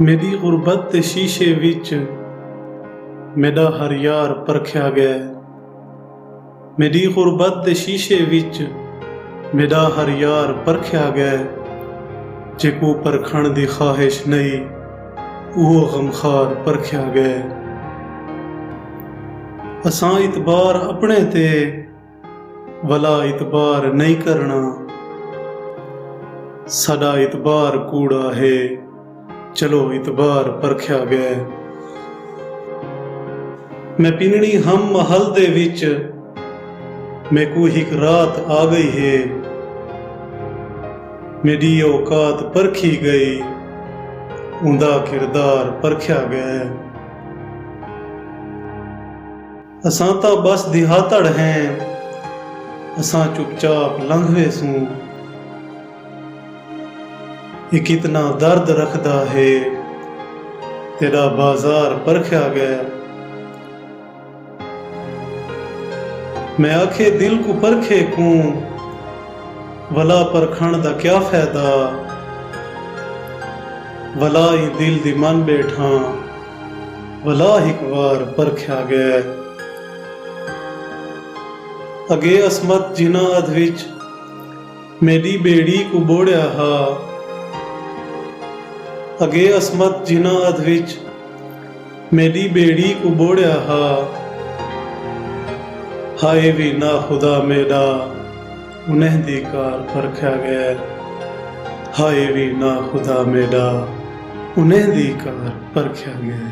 मेरी गुरबत दे शीशे विच मेरा हर यार परख्या गया। मेरी गुरबत दे शीशे विच मेरा हर यार परख्या गया। जे को परखण दी ख्वाहिश नहीं वो गमखार परख्या गया। असां इतबार अपने ते वला इतबार नहीं करना। साडा इतबार कूड़ा है चलो इतबार परख्या गया। मैं पिननी हम महल दे विच मैकू हिक रात आ गई है। मेरी औकात परखी गई उंदा किरदार परख्या गया। असां ता बस दिहातड़ हैं असां चुपचाप लंघवे सूं। ये कितना दर्द रखदा है तेरा बाजार परख्या गया। मैं आखे दिल को परखे कूं वला परखण दा क्या फायदा। वला ही दिल दी मन बैठा वला हिक वार परख्या गया। अगे असमत जिना अध विच मेरी बेड़ी को बोड़िया हा। अगे असमत जिना अध विच मेरी बेड़ी को बोड़िया हा। हाय भी ना खुदा मेरा उन्हें दी कार परख्या गया। हाय भी ना खुदा मेरा उन्हें दी कार परख्या गया।